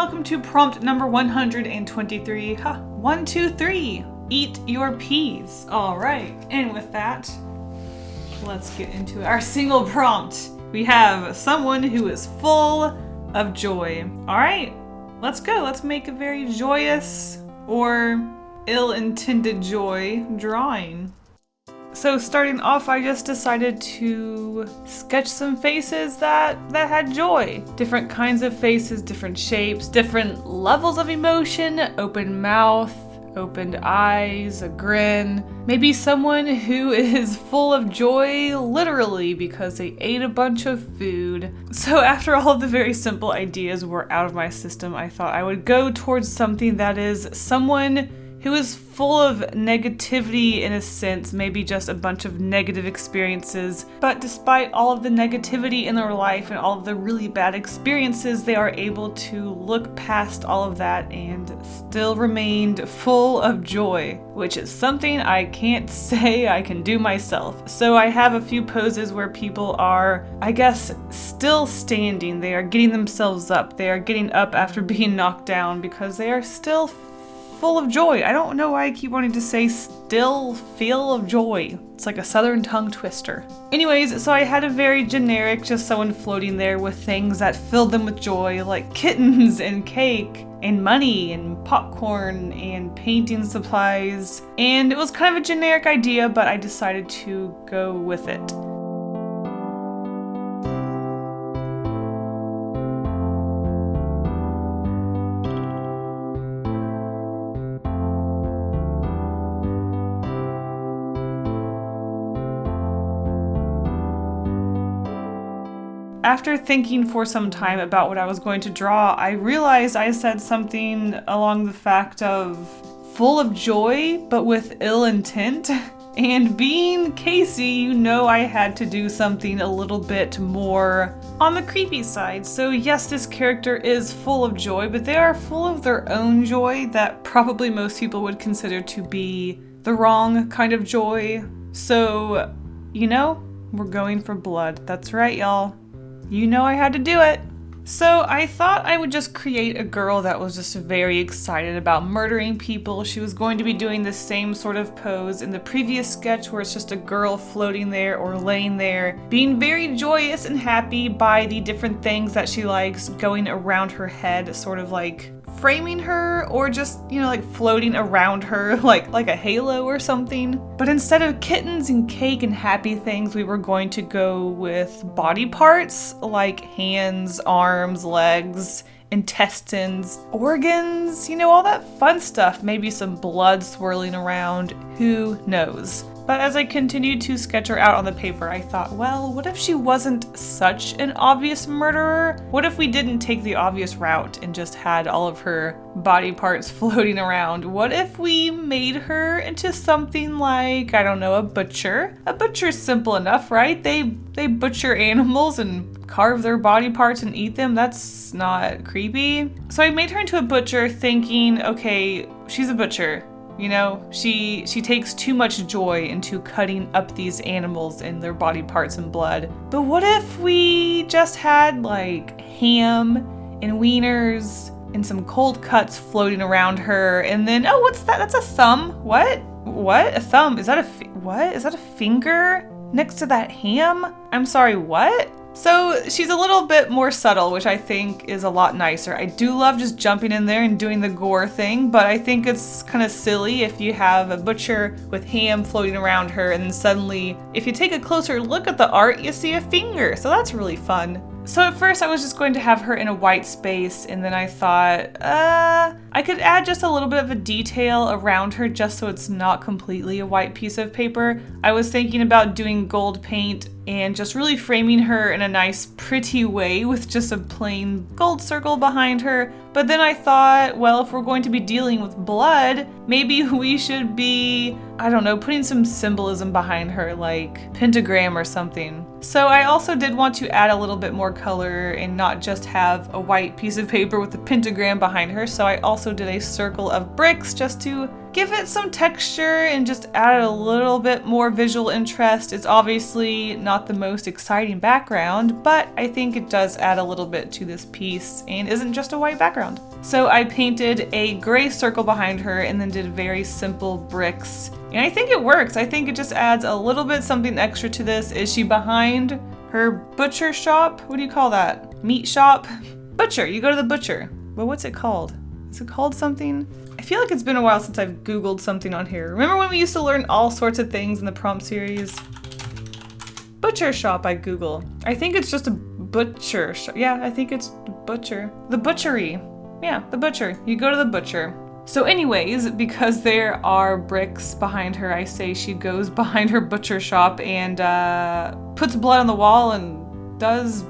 welcome to prompt number 123. 1, 2, 3. Eat your peas. All right, and with that, let's get into our single prompt. We have someone who is full of joy. All right, let's go. Let's make a very joyous or ill-intended joy drawing. So starting off, I just decided to sketch some faces that had joy. Different kinds of faces, different shapes, different levels of emotion, open mouth, opened eyes, a grin. Maybe someone who is full of joy literally because they ate a bunch of food. So after all of the very simple ideas were out of my system, I thought I would go towards something that is someone who is full of negativity in a sense, maybe just a bunch of negative experiences. But despite all of the negativity in their life and all of the really bad experiences, they are able to look past all of that and still remained full of joy, which is something I can't say I can do myself. So I have a few poses where people are, I guess, still standing. They are getting themselves up. They are getting up after being knocked down because they are still full of joy. I don't know why I keep wanting to say still feel of joy. It's like a southern tongue twister. Anyways, so I had a very generic, just someone floating there with things that filled them with joy, like kittens and cake and money and popcorn and painting supplies. And it was kind of a generic idea, but I decided to go with it. After thinking for some time about what I was going to draw, I realized I said something along the fact of full of joy, but with ill intent. And being Kasey, you know I had to do something a little bit more on the creepy side. So yes, this character is full of joy, but they are full of their own joy that probably most people would consider to be the wrong kind of joy. So, you know, we're going for blood. That's right, y'all. You know I had to do it. So I thought I would just create a girl that was just very excited about murdering people. She was going to be doing the same sort of pose in the previous sketch where it's just a girl floating there or laying there, being very joyous and happy by the different things that she likes going around her head, sort of like framing her or just, you know, like floating around her like a halo or something. But instead of kittens and cake and happy things, we were going to go with body parts like hands, arms, legs, intestines, organs, you know, all that fun stuff. Maybe some blood swirling around, who knows? But as I continued to sketch her out on the paper, I thought, well, what if she wasn't such an obvious murderer? What if we didn't take the obvious route and just had all of her body parts floating around? What if we made her into something like, I don't know, a butcher? A butcher's simple enough, right? They butcher animals and carve their body parts and eat them. That's not creepy. So I made her into a butcher thinking, okay, she's a butcher. You know, she takes too much joy into cutting up these animals and their body parts and blood. But what if we just had like ham and wieners and some cold cuts floating around her, and then, oh, what's that? That's a thumb. What? A thumb? Is that what? Is that a finger next to that ham? I'm sorry, what? So she's a little bit more subtle, which I think is a lot nicer. I do love just jumping in there and doing the gore thing, but I think it's kind of silly if you have a butcher with ham floating around her and then suddenly, if you take a closer look at the art, you see a finger. So that's really fun. So at first I was just going to have her in a white space, and then I thought, I could add just a little bit of a detail around her just so it's not completely a white piece of paper. I was thinking about doing gold paint and just really framing her in a nice pretty way with just a plain gold circle behind her. But then I thought, well, if we're going to be dealing with blood, maybe we should be, I don't know, putting some symbolism behind her, like pentagram or something. So I also did want to add a little bit more color and not just have a white piece of paper with a pentagram behind her. So I also did a circle of bricks just to give it some texture and just add a little bit more visual interest. It's obviously not the most exciting background, but I think it does add a little bit to this piece and isn't just a white background. So I painted a gray circle behind her and then did very simple bricks. And I think it works. I think it just adds a little bit something extra to this. Is she behind her butcher shop? What do you call that? Meat shop? Butcher. You go to the butcher. Well, what's it called? Is it called something? I feel like it's been a while since I've Googled something on here. Remember when we used to learn all sorts of things in the prompt series? Butcher shop, I Google. I think it's just a butcher shop. Yeah, I think it's butcher. The butchery. Yeah, the butcher. You go to the butcher. So anyways, because there are bricks behind her, I say she goes behind her butcher shop and puts blood on the wall and does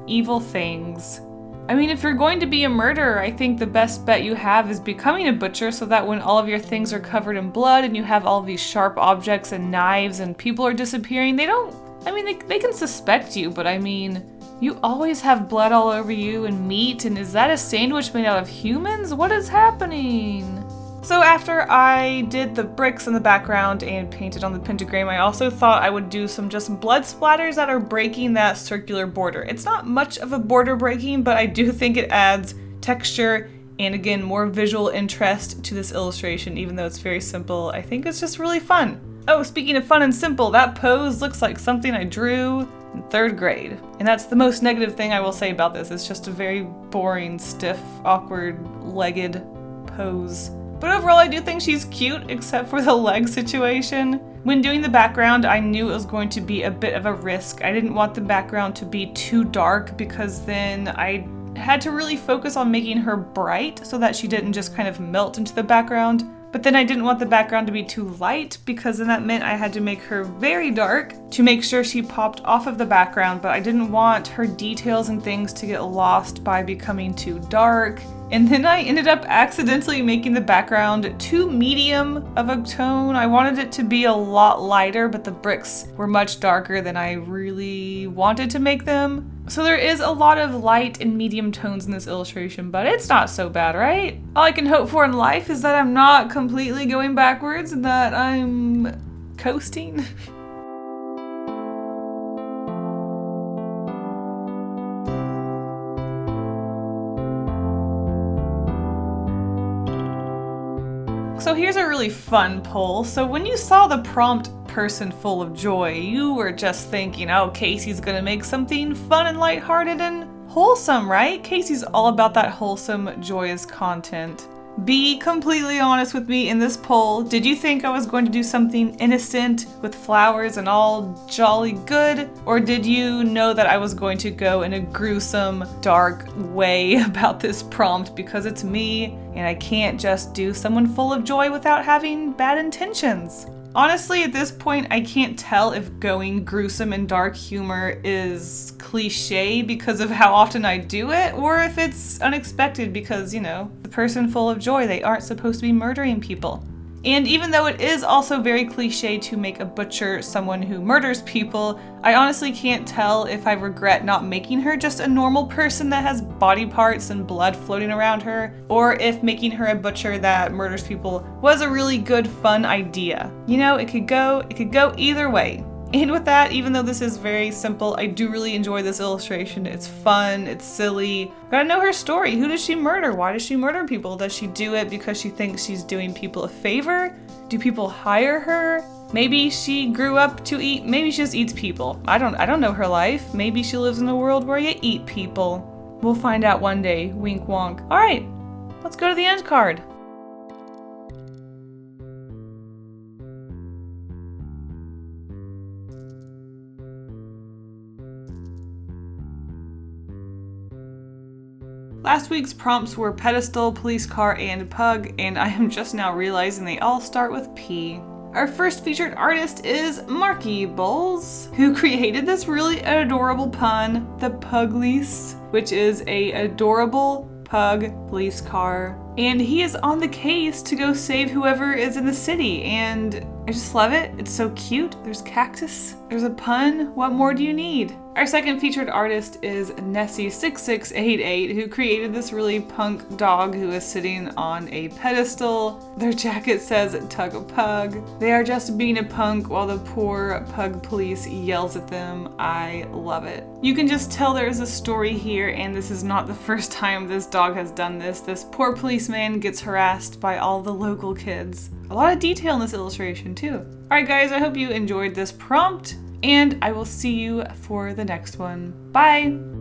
evil things. I mean, if you're going to be a murderer, I think the best bet you have is becoming a butcher so that when all of your things are covered in blood and you have all of these sharp objects and knives and people are disappearing, they can suspect you, but I mean, you always have blood all over you and meat, and is that a sandwich made out of humans? What is happening? So after I did the bricks in the background and painted on the pentagram, I also thought I would do some just blood splatters that are breaking that circular border. It's not much of a border breaking, but I do think it adds texture and again, more visual interest to this illustration, even though it's very simple. I think it's just really fun. Oh, speaking of fun and simple, that pose looks like something I drew in 3rd grade. And that's the most negative thing I will say about this. It's just a very boring, stiff, awkward, legged pose. But overall, I do think she's cute, except for the leg situation. When doing the background, I knew it was going to be a bit of a risk. I didn't want the background to be too dark because then I had to really focus on making her bright so that she didn't just kind of melt into the background. But then I didn't want the background to be too light because then that meant I had to make her very dark to make sure she popped off of the background, but I didn't want her details and things to get lost by becoming too dark. And then I ended up accidentally making the background too medium of a tone. I wanted it to be a lot lighter, but the bricks were much darker than I really wanted to make them. So there is a lot of light and medium tones in this illustration, but it's not so bad, right? All I can hope for in life is that I'm not completely going backwards and that I'm coasting. So here's a really fun poll. So when you saw the prompt person full of joy, you were just thinking, oh, Kasey's gonna make something fun and lighthearted and wholesome, right? Kasey's all about that wholesome, joyous content. Be completely honest with me in this poll. Did you think I was going to do something innocent with flowers and all jolly good? Or did you know that I was going to go in a gruesome, dark way about this prompt because it's me and I can't just do someone full of joy without having bad intentions? Honestly, at this point, I can't tell if going gruesome and dark humor is cliche because of how often I do it, or if it's unexpected because, you know, the person full of joy, they aren't supposed to be murdering people. And even though it is also very cliche to make a butcher someone who murders people, I honestly can't tell if I regret not making her just a normal person that has body parts and blood floating around her, or if making her a butcher that murders people was a really good, fun idea. You know, it could go either way. And with that, even though this is very simple, I do really enjoy this illustration. It's fun, it's silly. Gotta know her story. Who does she murder? Why does she murder people? Does she do it because she thinks she's doing people a favor? Do people hire her? Maybe she grew up to eat, maybe she just eats people. I don't know her life. Maybe she lives in a world where you eat people. We'll find out one day, wink wonk. All right, let's go to the end card. Last week's prompts were pedestal, police car, and pug, and I am just now realizing they all start with P. Our first featured artist is Marky Bulls, who created this really adorable pun, the Pugliese, which is a adorable pug police car. And he is on the case to go save whoever is in the city, and I just love it. It's so cute. There's cactus, there's a pun. What more do you need? Our second featured artist is Nessie6688, who created this really punk dog who is sitting on a pedestal. Their jacket says "Tug a Pug." They are just being a punk while the poor pug police yells at them. I love it. You can just tell there's a story here, and this is not the first time this dog has done this. This poor policeman gets harassed by all the local kids. A lot of detail in this illustration too. Alright guys, I hope you enjoyed this prompt, and I will see you for the next one. Bye!